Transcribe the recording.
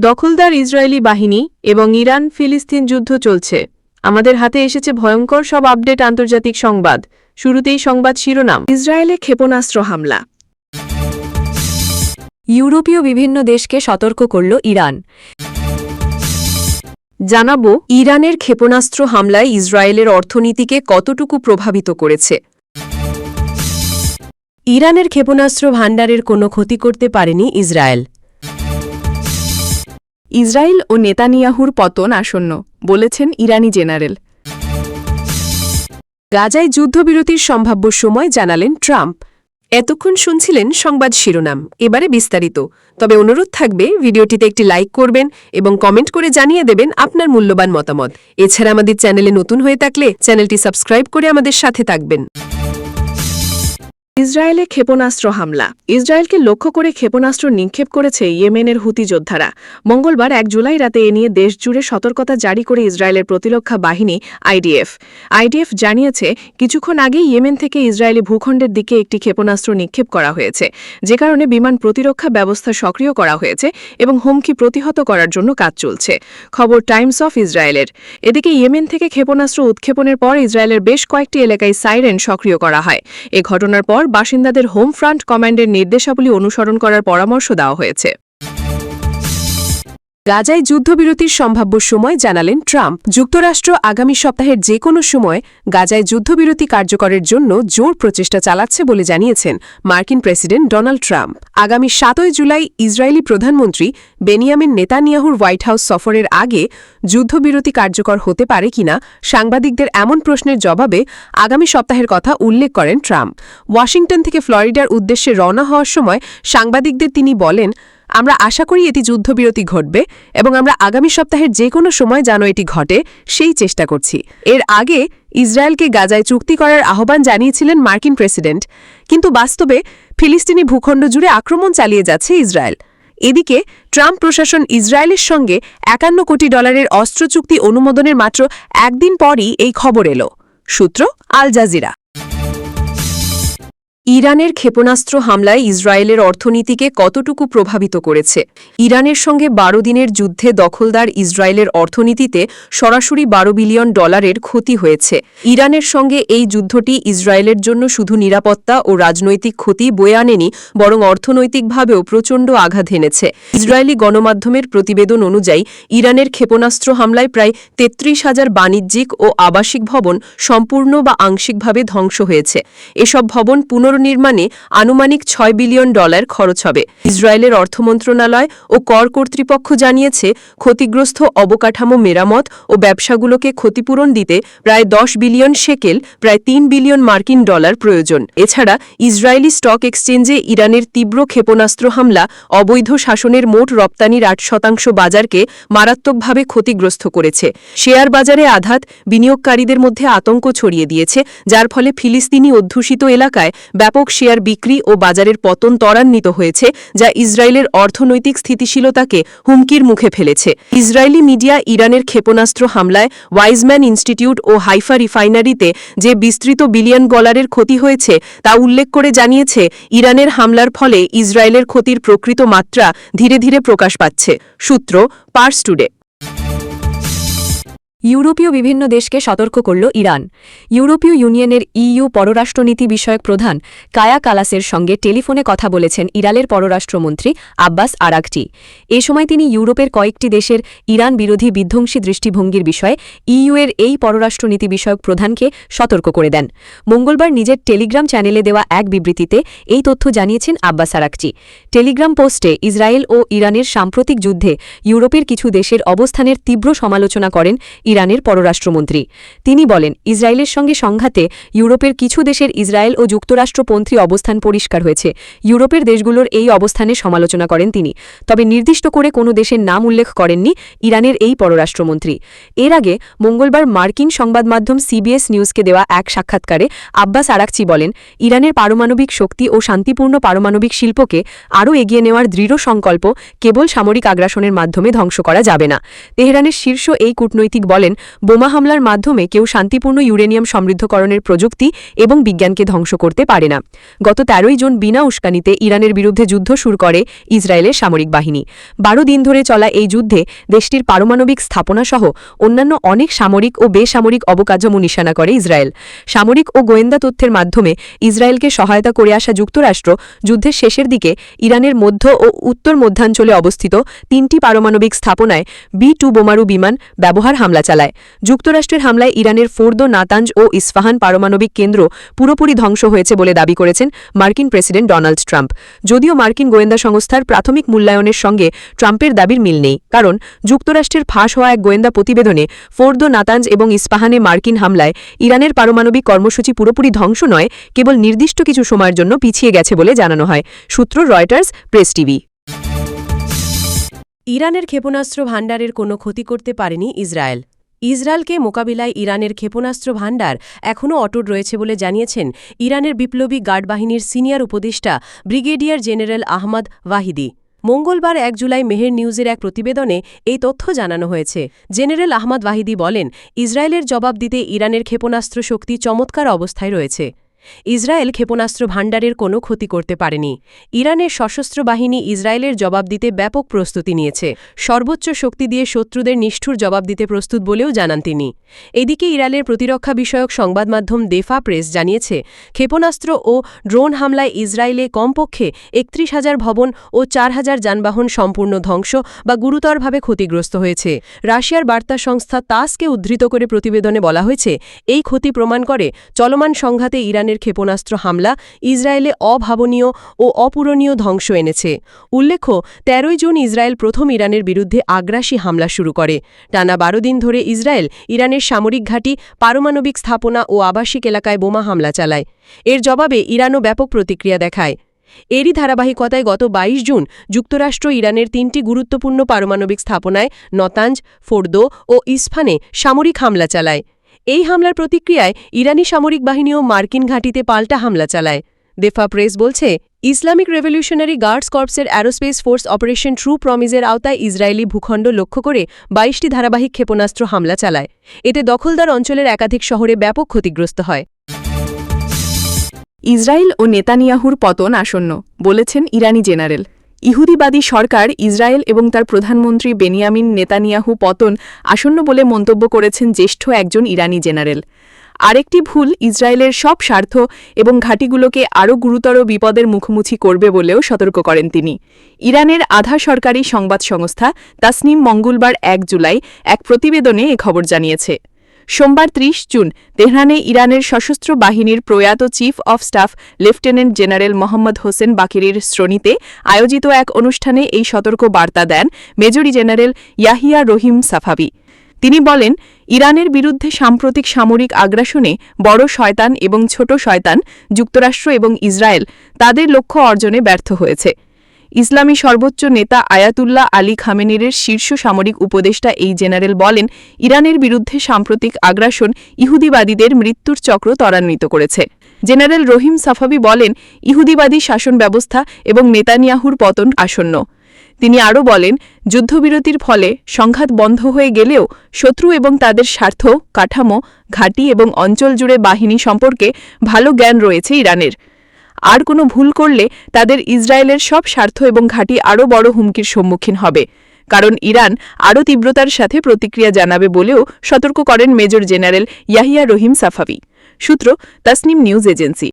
দখলদার ইসরায়েলি বাহিনী এবং ইরান ফিলিস্তিন যুদ্ধ চলছে। আমাদের হাতে এসেছে ভয়ঙ্কর সব আপডেট আন্তর্জাতিক সংবাদ। শুরুতেই সংবাদ শিরোনাম। ইসরায়েলে ক্ষেপণাস্ত্র হামলা। ইউরোপীয় বিভিন্ন দেশকে সতর্ক করল ইরান। জানাবো ইরানের ক্ষেপণাস্ত্র হামলায় ইসরায়েলের অর্থনীতিকে কতটুকু প্রভাবিত করেছে। ইরানের ক্ষেপণাস্ত্র ভাণ্ডারের কোনো ক্ষতি করতে পারেনি ইসরায়েল। ইসরায়েল ও নেতানিয়াহুর পতন আসন্ন, বলেছেন ইরানি জেনারেল। গাজায় যুদ্ধবিরতির সম্ভাব্য সময় জানালেন ট্রাম্প। এতক্ষণ শুনছিলেন সংবাদ শিরোনাম, এবারে বিস্তারিত। তবে অনুরোধ থাকবে ভিডিওটিতে একটি লাইক করবেন এবং কমেন্ট করে জানিয়ে দেবেন আপনার মূল্যবান মতামত। এছাড়া আমাদের চ্যানেলে নতুন হয়ে থাকলে চ্যানেলটি সাবস্ক্রাইব করে আমাদের সাথে থাকবেন। ইসরায়েলে ক্ষেপণাস্ত্র হামলা। ইসরায়েলকে লক্ষ্য করে ক্ষেপণাস্ত্র নিক্ষেপ করেছে ইয়েমেনের হুতি যোদ্ধারা। মঙ্গলবার 1 জুলাই রাতে এ নিয়ে দেশজুড়ে সতর্কতা জারি করে ইসরায়েলের প্রতিরক্ষা বাহিনী আইডিএফ জানিয়েছে, কিছুক্ষণ আগেই ইয়েমেন থেকে ইসরায়েলি ভূখণ্ডের দিকে একটি ক্ষেপণাস্ত্র নিক্ষেপ করা হয়েছে, যে কারণে বিমান প্রতিরক্ষা ব্যবস্থা সক্রিয় করা হয়েছে এবং হুমকি প্রতিহত করার জন্য কাজ চলছে। খবর টাইমস অফ ইসরায়েলের। এদিকে ইয়েমেন থেকে ক্ষেপণাস্ত্র উৎক্ষেপণের পর ইসরায়েলের বেশ কয়েকটি এলাকায় সাইরেন সক্রিয় করা হয়। এ ঘটনার পর বাসিন্দাদের হোম ফ্রন্ট কমান্ডের নির্দেশাবলী অনুসরণ করার পরামর্শ দেওয়া হয়েছে। গাজায় যুদ্ধবিরতির সম্ভাব্য সময় জানালেন ট্রাম্প। যুক্তরাষ্ট্র আগামী সপ্তাহের যে কোনো সময় গাজায় যুদ্ধবিরতি কার্যকরের জন্য জোর প্রচেষ্টা চালাচ্ছে বলে জানিয়েছেন মার্কিন প্রেসিডেন্ট ডোনাল্ড ট্রাম্প। আগামী 7 জুলাই ইসরায়েলি প্রধানমন্ত্রী বেনিয়ামিন নেতানিয়াহুর হোয়াইট হাউস সফরের আগে যুদ্ধবিরতি কার্যকর হতে পারে কিনা সাংবাদিকদের এমন প্রশ্নের জবাবে আগামী সপ্তাহের কথা উল্লেখ করেন ট্রাম্প। ওয়াশিংটন থেকে ফ্লোরিডার উদ্দেশ্যে রওনা হওয়ার সময় সাংবাদিকদের তিনি বলেন, আমরা আশা করি এটি যুদ্ধবিরতি ঘটবে এবং আমরা আগামী সপ্তাহের যে কোনো সময় যেন এটি ঘটে সেই চেষ্টা করছি। এর আগে ইসরায়েলকে গাজায় চুক্তি করার আহ্বান জানিয়েছিলেন মার্কিন প্রেসিডেন্ট, কিন্তু বাস্তবে ফিলিস্তিনি ভূখণ্ড জুড়ে আক্রমণ চালিয়ে যাচ্ছে ইসরায়েল। এদিকে ট্রাম্প প্রশাসন ইসরায়েলের সঙ্গে $51 কোটি অস্ত্র চুক্তি অনুমোদনের মাত্র একদিন পরই এই খবর এলো। সূত্র আল জাজিরা। ইরানের ক্ষেপণাস্ত্র হামলায় ইসরায়েলের অর্থনীতিকে কতটুকু প্রভাবিত করেছে। ইরানের সঙ্গে 12 দিনের যুদ্ধে দখলদার ইসরায়েলের অর্থনীতিতে সরাসরি $12 বিলিয়ন ক্ষতি হয়েছে। ইরানের সঙ্গে এই যুদ্ধটি ইসরায়েলের জন্য শুধু নিরাপত্তা ও রাজনৈতিক ক্ষতি বয়ে আনেনি, বরং অর্থনৈতিকভাবেও প্রচণ্ড আঘাত এনেছে। ইসরায়েলি গণমাধ্যমের প্রতিবেদন অনুযায়ী ইরানের ক্ষেপণাস্ত্র হামলায় প্রায় 33,000 বাণিজ্যিক ও আবাসিক ভবন সম্পূর্ণ বা আংশিকভাবে ধ্বংস হয়েছে। এসব ভবন পুনর্নির্মাণে আনুমানিক $6 বিলিয়ন খরচ হবে। ইসরায়েলের অর্থ মন্ত্রণালয় ও কর কর্তৃপক্ষ জানিয়েছে, ক্ষতিগ্রস্ত অবকাঠামো মেরামত ও ব্যবসাগুলোকে ক্ষতিপূরণ দিতে প্রায় 10 বিলিয়ন শেকেল, প্রায় $3 বিলিয়ন প্রয়োজন। এছাড়া ইসরায়েলি স্টক এক্সচেঞ্জে ইরানের তীব্র ক্ষেপণাস্ত্র হামলা অবৈধ শাসনের মোট রপ্তানির 8% বাজারকে মারাত্মকভাবে ক্ষতিগ্রস্ত করেছে। শেয়ার বাজারে আঘাত বিনিয়োগকারীদের মধ্যে আতঙ্ক ছড়িয়ে দিয়েছে, যার ফলে ফিলিস্তিনি অধ্যুষিত এলাকায় ব্যাপক শেয়ার বিক্রি ও বাজারের পতন ত্বরান্বিত হয়েছে, যা ইসরায়েলের অর্থনৈতিক স্থিতিশীলতাকে হুমকির মুখে ফেলেছে। ইসরায়েলি মিডিয়া ইরানের ক্ষেপণাস্ত্র হামলায় ওয়াইজম্যান ইনস্টিটিউট ও হাইফা রিফাইনারিতে যে বিস্তৃত $1 বিলিয়ন ক্ষতি হয়েছে তা উল্লেখ করে জানিয়েছে, ইরানের হামলার ফলে ইসরায়েলের ক্ষতির প্রকৃত মাত্রা ধীরে ধীরে প্রকাশ পাচ্ছে। সূত্র পার্স টুডে। ইউরোপীয় বিভিন্ন দেশকে সতর্ক করল ইরান। ইউরোপীয় ইউনিয়নের ইইউ পররাষ্ট্রনীতি বিষয়ক প্রধান কায়া কালাসের সঙ্গে টেলিফোনে কথা বলেছেন ইরানের পররাষ্ট্রমন্ত্রী আব্বাস আরাগচি। এ সময় তিনি ইউরোপের কয়েকটি দেশের ইরান বিরোধী বিধ্বংসী দৃষ্টিভঙ্গির বিষয়ে ইইউ-এর এই পররাষ্ট্রনীতি বিষয়ক প্রধানকে সতর্ক করে দেন। মঙ্গলবার নিজের টেলিগ্রাম চ্যানেলে দেওয়া এক বিবৃতিতে এই তথ্য জানিয়েছেন আব্বাস আরাগচি। টেলিগ্রাম পোস্টে ইসরায়েল ও ইরানের সাম্প্রতিক যুদ্ধে ইউরোপের কিছু দেশের অবস্থানের তীব্র সমালোচনা করেন ইরানের পররাষ্ট্রমন্ত্রী। তিনি বলেন, ইসরায়েলের সঙ্গে সংঘাতে ইউরোপের কিছু দেশের ইসরায়েল ও যুক্তরাষ্ট্রপন্থী অবস্থান পরিষ্কার হয়েছে। ইউরোপের দেশগুলোর এই অবস্থানের সমালোচনা করেন তিনি, তবে নির্দিষ্ট করে কোনো দেশের নাম উল্লেখ করেননি ইরানের এই পররাষ্ট্রমন্ত্রী। এর আগে মঙ্গলবার মার্কিন সংবাদ মাধ্যম সিবিএস নিউজকে দেওয়া এক সাক্ষাৎকারে আব্বাস আরাগচি বলেন, ইরানের পারমাণবিক শক্তি ও শান্তিপূর্ণ পারমাণবিক শিল্পকে আরও এগিয়ে নেওয়ার দৃঢ় সংকল্প কেবল সামরিক আগ্রাসনের মাধ্যমে ধ্বংস করা যাবে না। তেহরানের শীর্ষ এই কূটনৈতিক বলেন, বোমা হামলার মাধ্যমে কেউ শান্তিপূর্ণ ইউরেনিয়াম সমৃদ্ধকরণের প্রযুক্তি এবং বিজ্ঞানকে ধ্বংস করতে পারে না। গত ১৩ জুন বিনা উস্কানিতে ইরানের বিরুদ্ধে যুদ্ধ শুরু করে ইসরায়েলের সামরিক বাহিনী। ১২ দিন ধরে চলা এই যুদ্ধে দেশটির পারমাণবিক স্থাপনাসহ অন্যান্য অনেক সামরিক ও বেসামরিক অবকাঠামো নিশানা করে ইসরায়েল। সামরিক ও গোয়েন্দা তথ্যের মাধ্যমে ইসরায়েলকে সহায়তা করে আসা যুক্তরাষ্ট্র যুদ্ধের শেষের দিকে ইরানের মধ্য ও উত্তর মধ্যাঞ্চলে অবস্থিত ৩টি পারমাণবিক স্থাপনায় B-2 বোমারু বিমান ব্যবহার হামলা চালায়। যুক্তরাষ্ট্রের হামলায় ইরানের ফোর্দো, নাতাঞ্জ ও ইস্পাহান পারমাণবিক কেন্দ্র পুরোপুরি ধ্বংস হয়েছে বলে দাবি করেছেন মার্কিন প্রেসিডেন্ট ডোনাল্ড ট্রাম্প। যদিও মার্কিন গোয়েন্দা সংস্থার প্রাথমিক মূল্যায়নের সঙ্গে ট্রাম্পের দাবির মিল নেই, কারণ যুক্তরাষ্ট্রের ফাঁস হওয়া এক গোয়েন্দা প্রতিবেদনে ফোর্দো, নাতাঞ্জ এবং ইস্পাহানে মার্কিন হামলায় ইরানের পারমাণবিক কর্মসূচি পুরোপুরি ধ্বংস নয়, কেবল নির্দিষ্ট কিছু সময়ের জন্য পিছিয়ে গেছে বলে জানানো হয়। সূত্র রয়টার্স, প্রেস টিভি। ইরানের ক্ষেপণাস্ত্র ভাণ্ডারের কোনো ক্ষতি করতে পারেনি ইসরায়েল। ইসরায়েলকে মোকাবিলায় ইরানের ক্ষেপণাস্ত্র ভাণ্ডার এখনও অটুট রয়েছে বলে জানিয়েছেন ইরানের বিপ্লবী গার্ড বাহিনীর সিনিয়র উপদেষ্টা ব্রিগেডিয়ার জেনারেল আহমদ ওয়াহিদি। মঙ্গলবার ১ জুলাই মেহের নিউজের এক প্রতিবেদনে এই তথ্য জানানো হয়েছে। জেনারেল আহমদ ওয়াহিদি বলেন, ইসরায়েলের জবাব দিতে ইরানের ক্ষেপণাস্ত্র শক্তি চমৎকার অবস্থায় রয়েছে। ইসরায়েল ক্ষেপণাস্ত্র ভাণ্ডারের কোনো ক্ষতি করতে পারেনি। ইরানের সশস্ত্র বাহিনী ইসরায়েলের জবাব দিতে ব্যাপক প্রস্তুতি নিয়েছে। সর্বোচ্চ শক্তি দিয়ে শত্রুদের নিষ্ঠুর জবাব দিতে প্রস্তুত বলেও জানান তিনি। এদিকে ইরানের প্রতিরক্ষা বিষয়ক সংবাদ মাধ্যম দেফা প্রেস জানিয়েছে, ক্ষেপণাস্ত্র ও ড্রোন হামলায় ইসরায়েলে কমপক্ষে ৩১,০০০ ভবন ও ৪,০০০ যানবাহন সম্পূর্ণ ধ্বংস বা গুরুতরভাবে ক্ষতিগ্রস্ত হয়েছে। রাশিয়ার বার্তা সংস্থা তাসকে উদ্ধৃত করে প্রতিবেদনে বলা হয়েছে, এই ক্ষতি প্রমাণ করে চলমান সংঘাতে ইরানের ক্ষেপণাস্ত্র হামলা ইসরায়েলে অভাবনীয় ও অপূরণীয় ধ্বংস এনেছে। উল্লেখ্য, ১৩ জুন ইসরায়েল প্রথম ইরানের বিরুদ্ধে আগ্রাসী হামলা শুরু করে। টানা ১২ দিন ধরে ইসরায়েল ইরানের সামরিক ঘাঁটি, পারমাণবিক স্থাপনা ও আবাসিক এলাকায় বোমা হামলা চালায়। এর জবাবে ইরানও ব্যাপক প্রতিক্রিয়া দেখায়। এরই ধারাবাহিকতায় গত ২২ জুন যুক্তরাষ্ট্র ইরানের ৩টি গুরুত্বপূর্ণ পারমাণবিক স্থাপনায় নতাঞ্জ, ফোর্দো ও ইস্পাহানে সামরিক হামলা চালায়। এই হামলার প্রতিক্রিয়ায় ইরানি সামরিক বাহিনীও মার্কিন ঘাঁটিতে পাল্টা হামলা চালায়। দেফা প্রেস বলছে, ইসলামিক রেভলিউশনারি গার্ডস কর্পসের অ্যারোস্পেস ফোর্স অপারেশন ট্রু প্রমিজের আওতায় ইসরায়েলি ভূখণ্ড লক্ষ্য করে ২২টি ধারাবাহিক ক্ষেপণাস্ত্র হামলা চালায়। এতে দখলদার অঞ্চলের একাধিক শহরে ব্যাপক ক্ষতিগ্রস্ত হয়। ইসরায়েল ও নেতানিয়াহুর পতন আসন্ন, বলেছেন ইরানি জেনারেল। ইহুদিবাদী সরকার ইসরায়েল এবং তার প্রধানমন্ত্রী বেনিয়ামিন নেতানিয়াহু পতন আসন্ন বলে মন্তব্য করেছেন জ্যেষ্ঠ একজন ইরানি জেনারেল। আরেকটি ভুল ইসরায়েলের সব স্বার্থ এবং ঘাঁটিগুলোকে আরও গুরুতর বিপদের মুখোমুখি করবে বলেও সতর্ক করেন তিনি। ইরানের আধা সরকারি সংবাদ সংস্থা তাসনিম মঙ্গলবার ১ জুলাই এক প্রতিবেদনে এ খবর জানিয়েছে। সোমবার ৩০ জুন তেহরানে ইরানের সশস্ত্র বাহিনীর প্রয়াত chief of staff lieutenant general Mohammad Hossein বাকিরের শ্রোণীতে আয়োজিত এক অনুষ্ঠানে এই সতর্ক বার্তা দেন major general Yahya Rahim Safavi. তিনি বলেন, ইরানের বিরুদ্ধে সাম্প্রতিক সামরিক আগ্রাসনে বড় শয়তান এবং ছোট শয়তান যুক্তরাষ্ট্র এবং ইসরায়েল তাদের লক্ষ্য অর্জনে ব্যর্থ হয়েছে। ইসলামী সর্বোচ্চ নেতা আয়াতুল্লাহ আলী খামেনির শীর্ষ সামরিক উপদেষ্টা এই জেনারেল বলেন, ইরানের বিরুদ্ধে সাম্প্রতিক আগ্রাসন ইহুদিবাদীদের মৃত্যুর চক্র ত্বরান্বিত করেছে। জেনারেল রহিম সাফাভি বলেন, ইহুদিবাদী শাসন ব্যবস্থা এবং নেতানিয়াহুর পতন আসন্ন। তিনি আরও বলেন, যুদ্ধবিরতির ফলে সংঘাত বন্ধ হয়ে গেলেও শত্রু এবং তাদের স্বার্থ, কাঠামো, ঘাঁটি এবং অঞ্চল জুড়ে বাহিনী সম্পর্কে ভালো জ্ঞান রয়েছে ইরানের। আর কোনো ভুল করলে তাদের ইসরায়েলের সব স্বার্থ এবং ঘাঁটি আরও বড় হুমকির সম্মুখীন হবে, কারণ ইরান আরও তীব্রতার সাথে প্রতিক্রিয়া জানাবে বলেও সতর্ক করেন major general Yahya Rahim Safavi. সূত্র তাসনিম নিউজ এজেন্সি।